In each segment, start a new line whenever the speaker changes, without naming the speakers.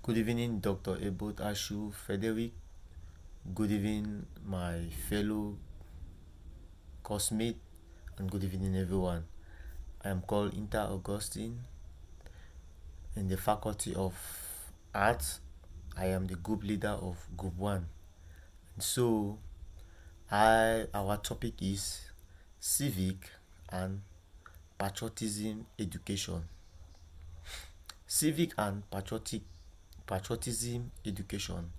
Good evening, Dr. Ebot, Ashu, Frederick. Good evening, my fellow coursemate, and good evening, everyone. I am called Inter Augustine in the Faculty of Arts. I am the group leader of Group 1. And so, our topic is Civic and Patriotism Education. Civic and Patriotism Education.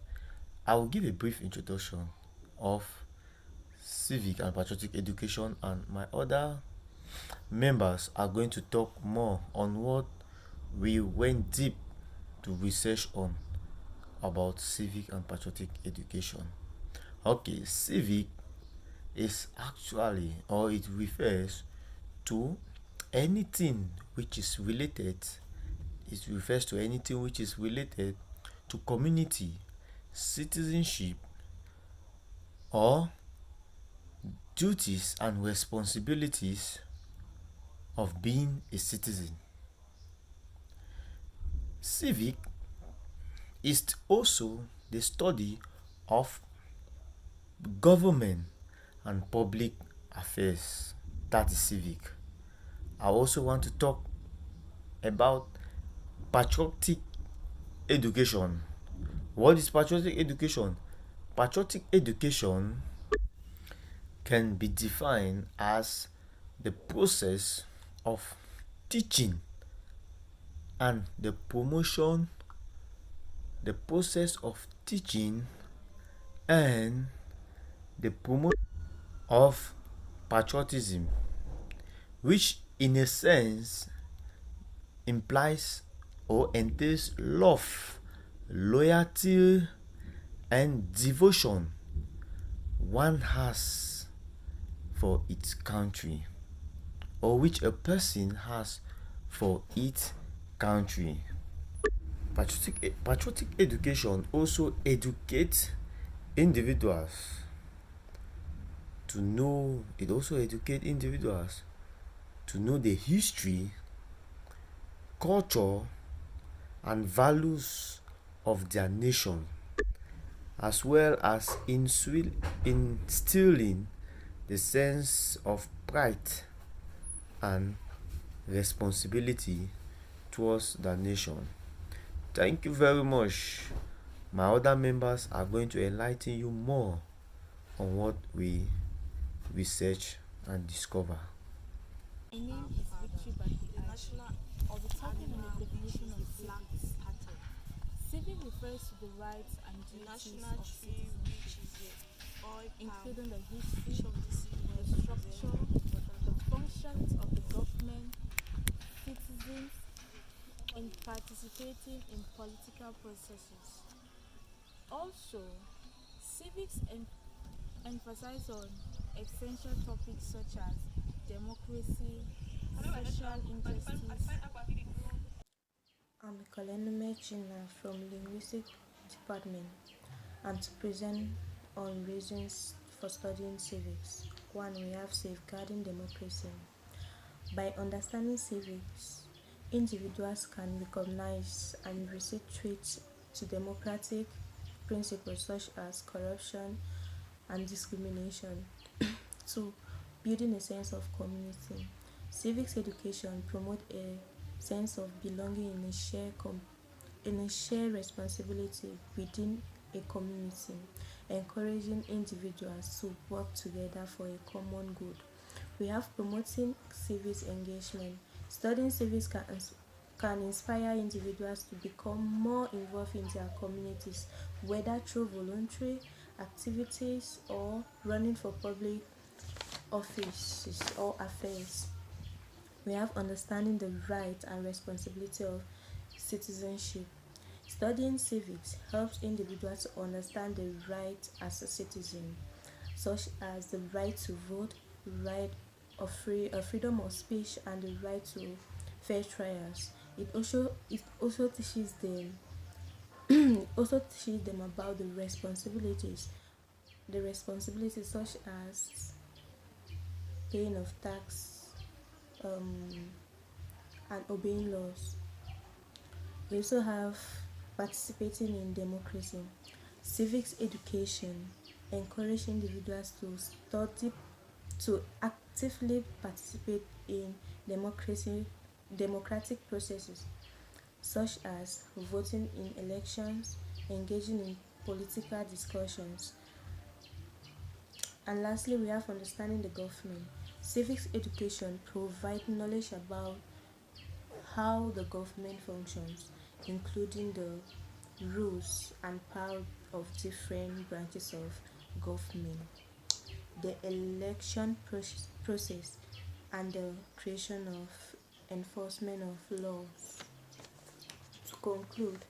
I will give a brief introduction of civic and patriotic education, and my other members are going to talk more on what we went deep to research on about civic and patriotic education. Okay, civic is actually, or it refers to anything which is related, it refers to anything which is related to community, citizenship, or duties and responsibilities of being a citizen. Civic is also the study of government and public affairs. That is civic. I also want to talk about patriotic education. What is patriotic education? Patriotic education can be defined as the process of teaching and the promotion, the process of teaching and the promotion of patriotism, which in a sense implies or entails love, loyalty, and devotion one has for its country, or which a person has for its country. Patriotic education also educates individuals to know, it also educates individuals to know the history, culture, and values of their nation, as well as instilling the sense of pride and responsibility towards the nation. Thank you very much. My other members are going to enlighten you more on what we research and discover.
My name is Victory Ashu. I'll be talking on the definition of civics. Civic refers to the rights and duties of citizenship, including the history, the structure, the functions of the government, citizens, in participating in political processes. Also, civics emphasize on essential topics such as democracy, social injustice.
I'm Kalenime China from Linguistic Department, and to present on reasons for studying civics. One, we have safeguarding democracy. By understanding civics, individuals can recognize and resist threats to democratic principles such as corruption and discrimination. Two, building a sense of community. Civics education promotes a sense of belonging in a shared responsibility within a community, encouraging individuals to work together for a common good. We have promoting civics engagement. Studying civics can inspire individuals to become more involved in their communities, whether through voluntary activities or running for public offices or affairs. We have understanding the right and responsibility of citizenship. Studying civics helps individuals to understand the right as a citizen, such as the right to vote, right of freedom of speech, and the right to fair trials. It also teaches them about the responsibilities such as paying of tax, um, and obeying laws. We also have participating in democracy. Civics education encourage individuals to actively participate in democratic processes such as voting in elections, engaging in political discussions. And lastly, we have understanding the government. Civics education provides knowledge about how the government functions, including the rules and power of different branches of government, the process, and the creation of enforcement of laws. To conclude,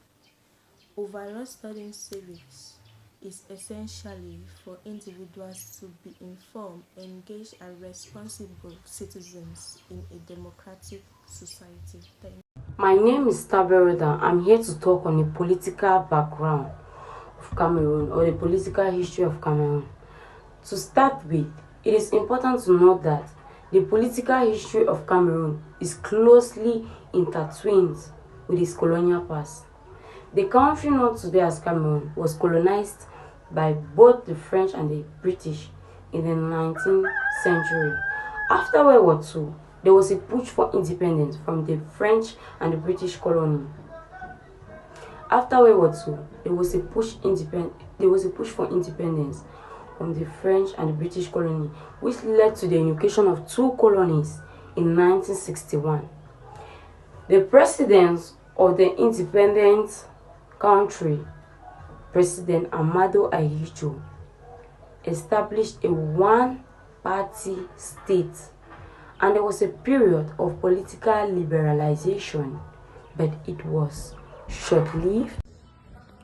overall studying civics is essentially for individuals to be informed, engaged, and responsible citizens in a democratic society. Thank you.
My name is Taberuda. I'm here to talk on the political background of Cameroon or the political history of Cameroon. To start with, it is important to note that the political history of Cameroon is closely intertwined with its colonial past. The country known today as Cameroon was colonized by both the French and the British in the 19th century. After World War II, there was a push for independence from the French and the British colony. After World War II, there was a push for independence from the French and the British colony, which led to the unification of two colonies in 1961. The president of the independent country, President Amado Ahijo, established a one-party state, and there was a period of political liberalization, but it was short-lived.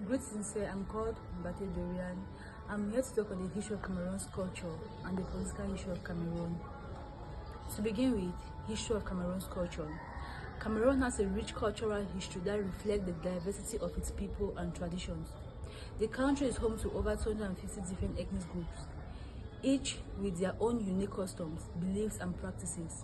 Greetings, I'm called Mbate Dorian. I'm here to talk on the history of Cameroon's culture and the political history of Cameroon. To begin with, history of Cameroon's culture. Cameroon has a rich cultural history that reflects the diversity of its people and traditions. The country is home to over 250 different ethnic groups, each with their own unique customs, beliefs, and practices.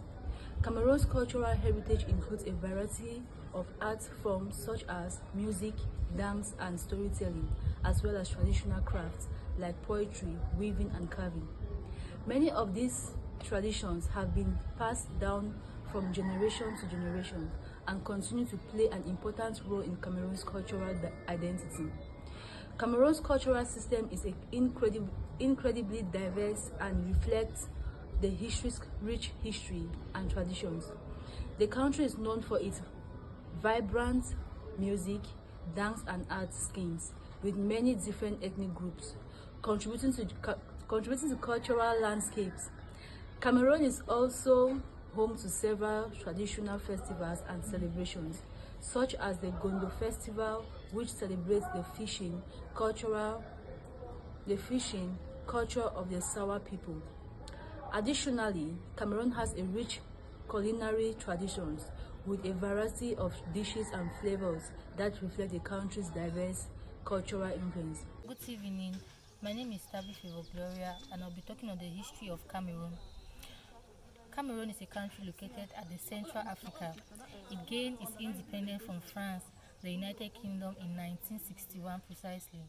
Cameroon's cultural heritage includes a variety of art forms such as music, dance, and storytelling, as well as traditional crafts like poetry, weaving, and carving. Many of these traditions have been passed down from generation to generation and continue to play an important role in Cameroon's cultural identity. Cameroon's cultural system is incredibly diverse and reflects the rich history and traditions. The country is known for its vibrant music, dance, and art scenes, with many different ethnic groups contributing to cultural landscapes. Cameroon is also home to several traditional festivals and celebrations, such as the Gondo Festival, which celebrates the fishing culture of the Sawa people. Additionally, Cameroon has a rich culinary traditions with a variety of dishes and flavors that reflect the country's diverse cultural influence.
Good evening. My name is Tabi Gloria, and I'll be talking on the history of Cameroon. Cameroon is a country located at the Central Africa. It gained its independence from France, the United Kingdom, in 1961 precisely.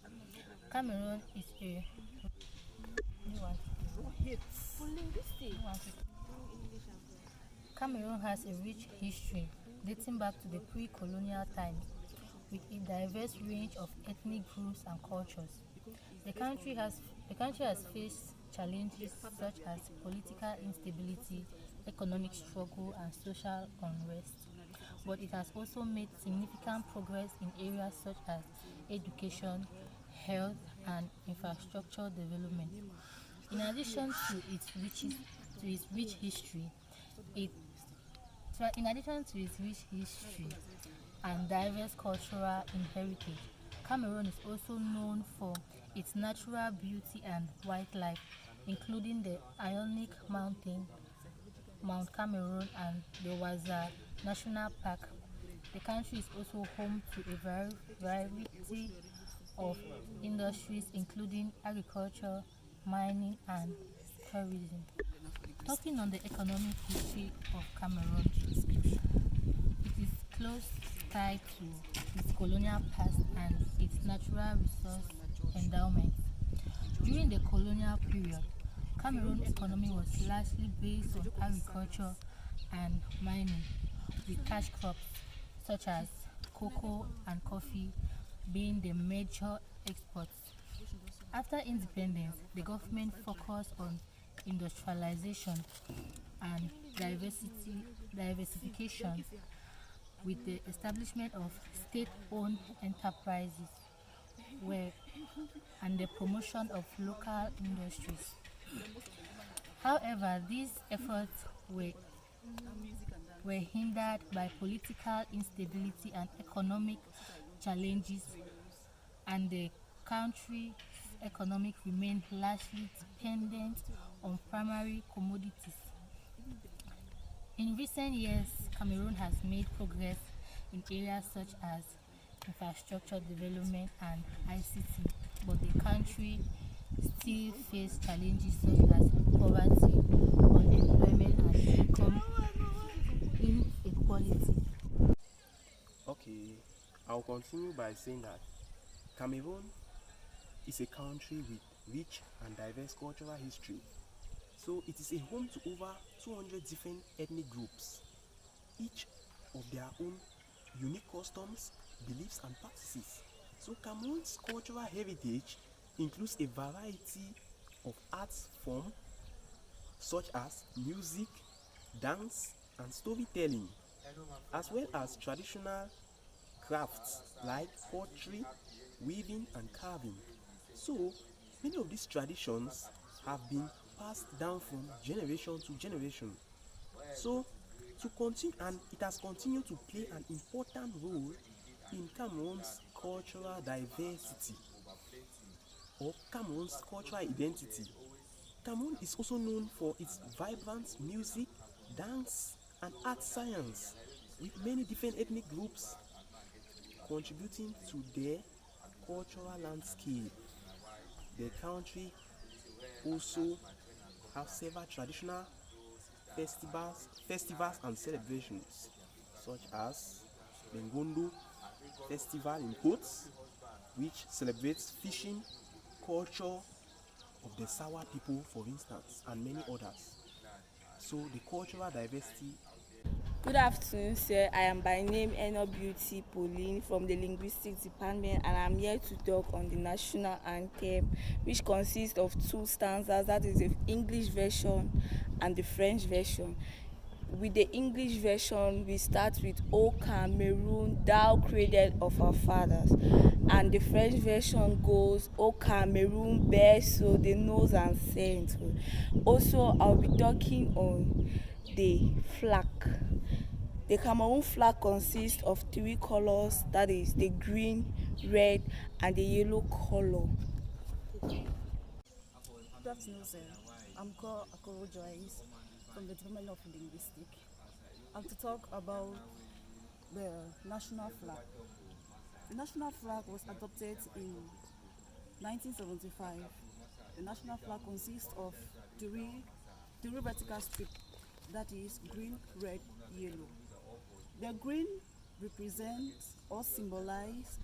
Cameroon is a Cameroon has a rich history dating back to the pre-colonial times, with a diverse range of ethnic groups and cultures. The country has faced challenges such as political instability, economic struggle, and social unrest, but it has also made significant progress in areas such as education, health, and infrastructure development. In addition to its rich history, it and diverse cultural heritage, Cameroon is also known for its natural beauty and wildlife, including the Ionic Mountain, Mount Cameroon, and the Waza National Park. The country is also home to a variety of industries, including agriculture, mining, and tourism. Talking on the economic history of Cameroon, it is close tied to its colonial past and its natural resource endowment. During the colonial period, Cameroon's economy was largely based on agriculture and mining, with cash crops such as cocoa and coffee being the major exports. After independence, the government focused on industrialization and diversification with the establishment of state-owned enterprises where, and the promotion of local industries. However, these efforts were hindered by political instability and economic challenges, and the country's economic remained largely dependent on primary commodities. In recent years, Cameroon has made progress in areas such as infrastructure development and ICT, but the country still faces challenges such as poverty, unemployment, and income inequality.
Okay, I'll continue by saying that Cameroon is a country with rich and diverse cultural history. So it is a home to over 200 different ethnic groups, each of their own unique customs, beliefs, and practices. So Cameroon's cultural heritage includes a variety of arts forms such as music, dance, and storytelling, as well as traditional crafts like pottery, weaving, and carving. So, many of these traditions have been passed down from generation to generation. So, to continue, and it has continued to play an important role in Cameroon's cultural diversity or Cameroon's cultural identity. Cameroon is also known for its vibrant music, dance, and art science, with many different ethnic groups contributing to their cultural landscape. The country also has several traditional festivals and celebrations, such as Bengondo Festival in Quotes, which celebrates fishing culture of the Sawa people, for instance, and many others. So the cultural diversity.
Good afternoon, sir. I am by name Eno Beauty Pauline from the Linguistics Department, and I'm here to talk on the national anthem, which consists of two stanzas, that is the English version and the French version. With the English version, we start with O Cameroon, thou cradle of our fathers. And the French version goes, O Cameroon, berceau de nos ancêtres. Also, I'll be talking on the flag. The Cameroon flag consists of three colors, that is the green, red, and the yellow color.
Good afternoon, sir. I'm called Akoro Joyce from the Department of Linguistics. I'm to talk about the national flag. The national flag was adopted in 1975. The national flag consists of three vertical strips, that is green, red, yellow. The green represents or symbolizes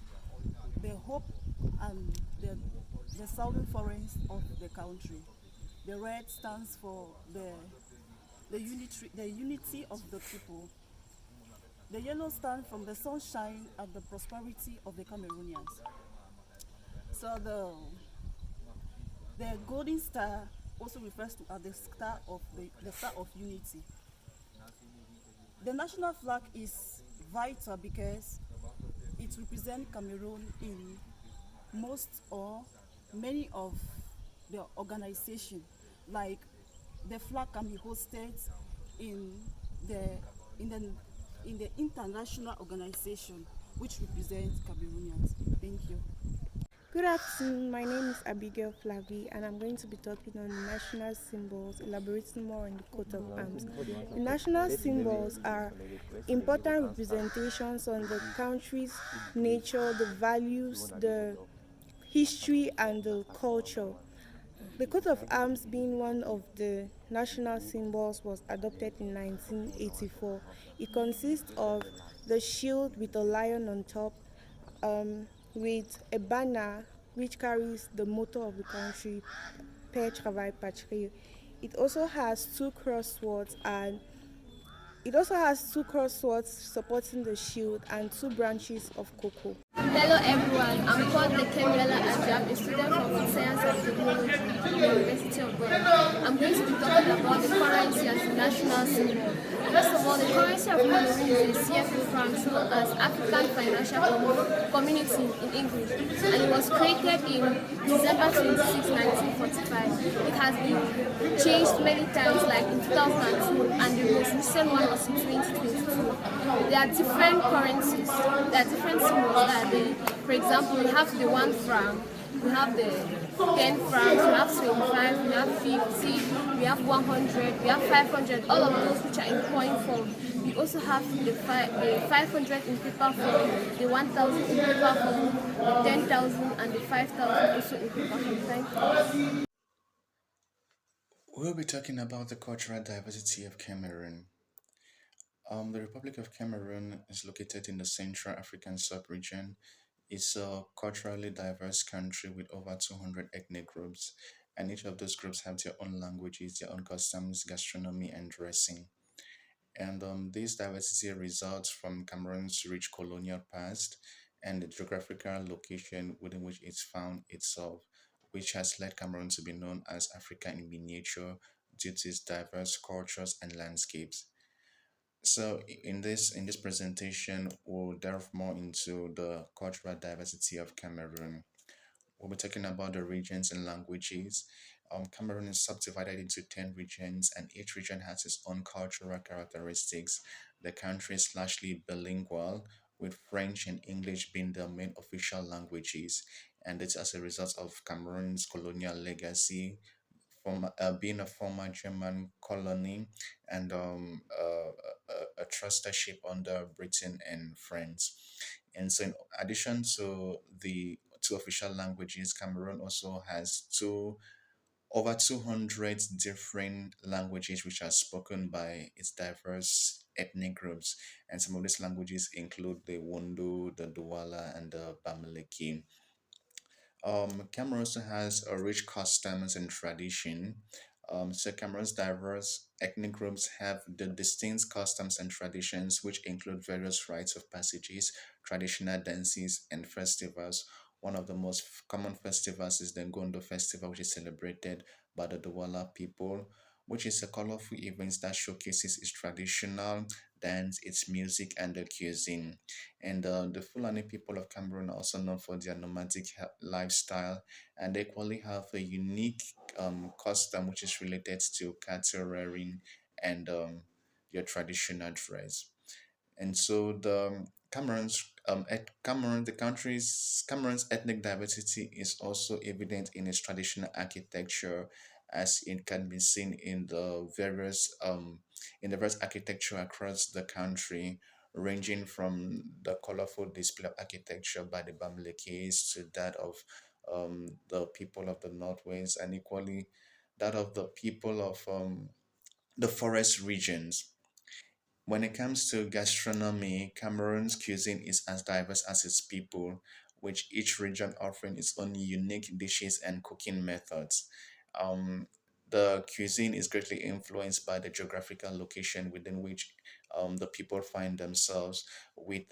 the hope and the southern forests of the country. The red stands for the unity of the people. The yellow stands from the sunshine and the prosperity of the Cameroonians. So the golden star also refers to as the star of the star of unity. The national flag is vital because it represents Cameroon in most or many of the organization. Like the flag can be hosted in the in the in the international organization which represents Cameroonians. Thank you.
Good afternoon, my name is Abigail Flavi, and I'm going to be talking on the national symbols, elaborating more on the coat of arms. The national symbols are important representations on the country's nature, the values, the history, and the culture. The coat of arms, being one of the national symbols, was adopted in 1984. It consists of
the shield with a lion on top, with a banner which carries the motto of the country, Père Travail Patrie. It also has two crosswords and it also has two crosswords supporting the shield and two branches of cocoa.
Hello everyone, I'm called Lekemiela Ashu. I'm a student from Food Science and Technology at the University of Ghana. I'm going to be talking about the currency as the national symbol. First of all, the currency of Cameroon is a CFA franc known as African Financial Community in English, and it was created in December 26, 1945. It has been changed many times, like in 2002, and the most recent one was in 2022. There are different currencies, there are different symbols that are there. For example, we have the 1 franc, we have the 10 francs, we have 25, we have 50, we have 100, we have 500, all of those which are in coin form. We also have the 500 in paper form, the 1000 in paper form, the 10,000 and the 5,000 also in paper form. Thank you.
We'll be talking about the cultural diversity of Cameroon. The Republic of Cameroon is located in the Central African sub-region. It's a culturally diverse country with over 200 ethnic groups, and each of those groups have their own languages, their own customs, gastronomy, and dressing. And this diversity results from Cameroon's rich colonial past and the geographical location within which it's found itself, which has led Cameroon to be known as Africa in miniature due to its diverse cultures and landscapes. So in this presentation, we'll delve more into the cultural diversity of Cameroon. We'll be talking about the regions and languages. Cameroon is subdivided into 10 regions, and each region has its own cultural characteristics. The country is largely bilingual, with French and English being the main official languages, and it's as a result of Cameroon's colonial legacy, from being a former German colony and a trustership under Britain and France. And so, in addition to the two official languages, Cameroon also has over 200 different languages which are spoken by its diverse ethnic groups. And some of these languages include the Wundu, the Douala, and the Bamileke. Cameroon also has a rich customs and tradition. So Cameroon's diverse ethnic groups have the distinct customs and traditions, which include various rites of passages, traditional dances, and festivals. One of the most common festivals is the Ngondo Festival, which is celebrated by the Douala people, which is a colorful event that showcases its traditional dance, its music, and the cuisine. And the Fulani people of Cameroon are also known for their nomadic lifestyle, and they equally have a unique custom which is related to cattle rearing and their traditional dress. And so the Cameroon's ethnic diversity is also evident in its traditional architecture, as it can be seen in the various architecture across the country, ranging from the colorful display of architecture by the Bamilekes to that of the people of the Northwest, and equally that of the people of the forest regions. When it comes to gastronomy, Cameroon's cuisine is as diverse as its people, with each region offering its own unique dishes and cooking methods. Um, the cuisine is greatly influenced by the geographical location within which the people find themselves. With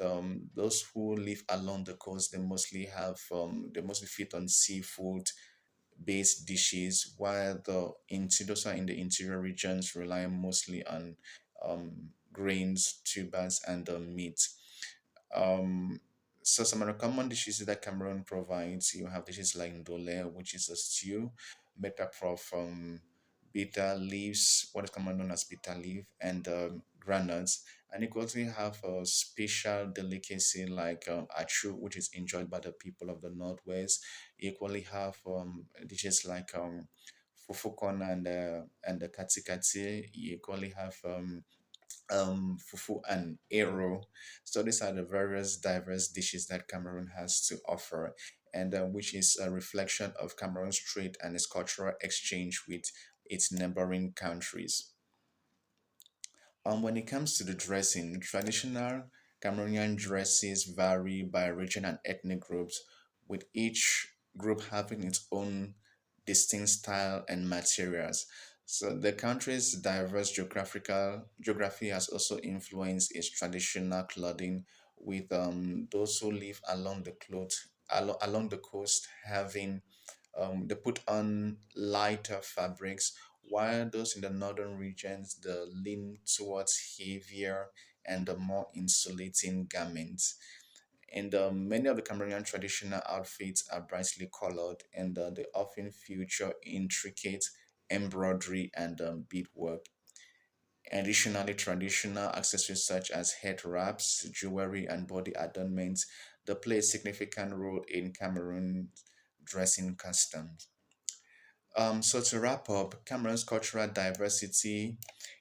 those who live along the coast, they mostly feed on seafood based dishes, while those are in the interior regions rely mostly on grains, tubers, and meat. Um, so some of the common dishes that Cameroon provides, you have dishes like ndole, which is a stew made up of bitter leaves, what is commonly known as bitter leaf, and granules. And you also have a special delicacy like Ashu, which is enjoyed by the people of the Northwest. You equally have dishes like fufu corn and the katikati. You equally have fufu and ero. So these are the various diverse dishes that Cameroon has to offer, and which is a reflection of Cameroon's trade and its cultural exchange with its neighboring countries. When it comes to the dressing, traditional Cameroonian dresses vary by region and ethnic groups, with each group having its own distinct style and materials. So the country's diverse geographical geography has also influenced its traditional clothing, with those who live along the along the coast having they put on lighter fabrics, while those in the northern regions they lean towards heavier and the more insulating garments. And many of the Cameroonian traditional outfits are brightly colored, and they often feature intricate embroidery and beadwork. Additionally, traditional accessories such as head wraps, jewelry, and body adornments they play a significant role in Cameroon's dressing customs. So to wrap up, Cameroon's cultural diversity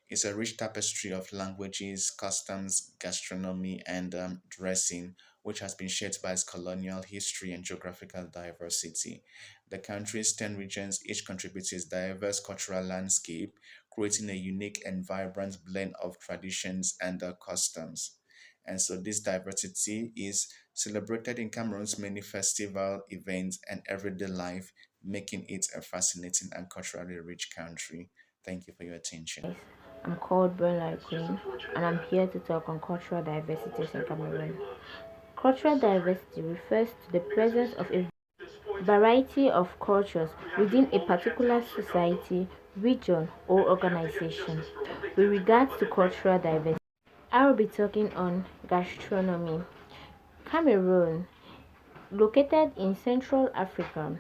is a rich tapestry of languages, customs, gastronomy, and dressing, which has been shaped by its colonial history and geographical diversity. The country's 10 regions each contribute to its diverse cultural landscape, creating a unique and vibrant blend of traditions and customs. And so this diversity is celebrated in Cameroon's many festival events and everyday life, making it a fascinating and culturally rich country. Thank you for your attention.
I'm called Bella Queen, and I'm here to talk on cultural diversities in Cameroon. Cultural diversity refers to the presence of a variety of cultures within a particular society, region, or organization. With regards to cultural diversity, I will be talking on gastronomy. Cameroon, located in Central Africa,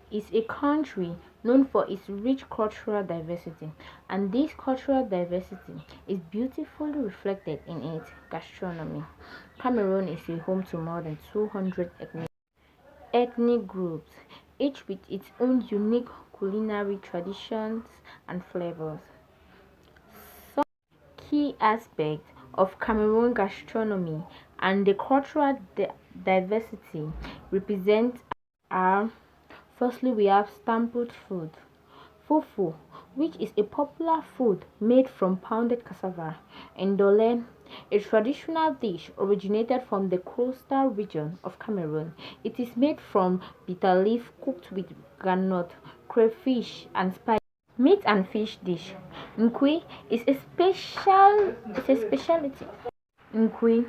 is a country known for its rich cultural diversity, and this cultural diversity is beautifully reflected in its gastronomy. Cameroon is a home to more than 200 ethnic groups, each with its own unique culinary traditions and flavors. Some key aspects of Cameroon gastronomy and the cultural diversity represent are: firstly, we have staple food. Fufu, which is a popular food made from pounded cassava, and dole, a traditional dish originated from the coastal region of Cameroon. It is made from bitter leaf cooked with groundnut, crayfish, and spices. Meat and fish dish. Nkui is a specialty. Nkui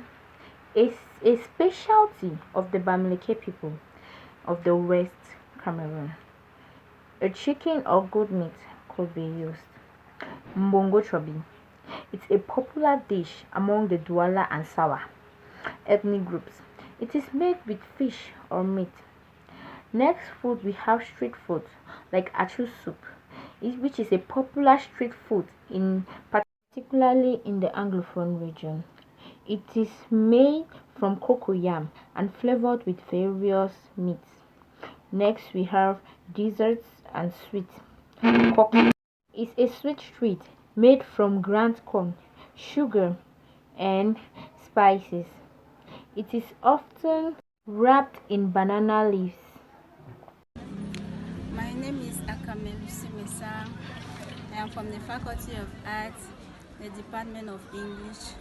is a specialty of the Bamileke people of the West Cameroon. A chicken or goat meat could be used. Mbongo chobi. It's a popular dish among the Douala and Sawa ethnic groups. It is made with fish or meat. Next food we have street food like Ashu soup, which is a popular street food in particularly in the Anglophone region. It is made from cocoyam and flavored with various meats. Next we have desserts and sweets. Cocoa is a sweet treat made from ground corn, sugar, and spices. It is often wrapped in banana leaves.
My name is Akamelu Simesa. I am from the Faculty of Arts, the Department of English.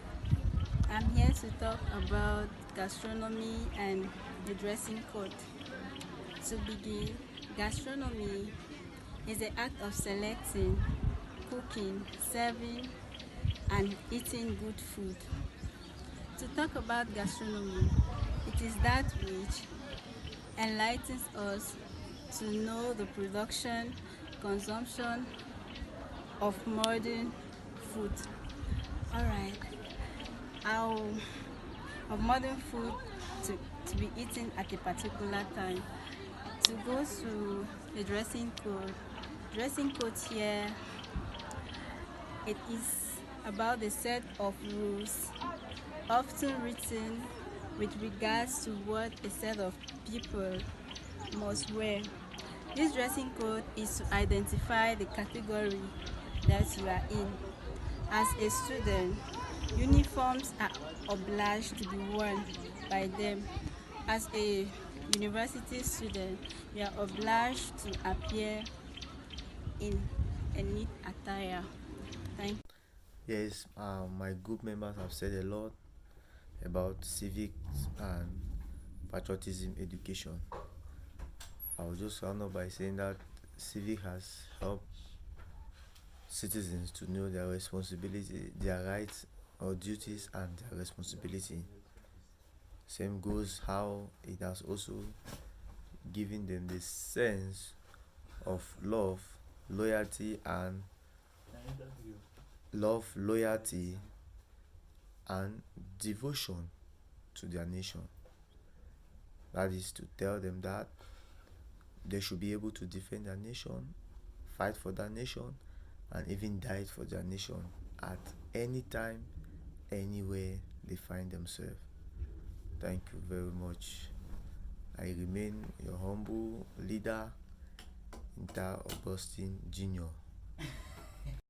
I'm here to talk about gastronomy and the dressing code. To begin, gastronomy is the act of selecting, cooking, serving, and eating good food. To talk about gastronomy, it is that which enlightens us to know the production, consumption of modern food. Alright, how of modern food to be eaten at a particular time. To go to the dressing code here, it is about the set of rules often written with regards to what a set of people must wear. This dressing code is to identify the category that you are in. As a student, uniforms are obliged to be worn by them. As a university student, you are obliged to appear in a neat attire. Thank you.
Yes, my group members have said a lot. about civics and patriotism education. I will just round up by saying that civic has helped citizens to know their responsibility, their rights or duties, and their responsibility. Same goes how it has also given them the sense of loyalty, and loyalty, and devotion to their nation. That is to tell them that they should be able to defend their nation, fight for their nation, and even die for their nation at any time, anywhere they find themselves. Thank you very much. I remain your humble leader, Inter Augustine Jr.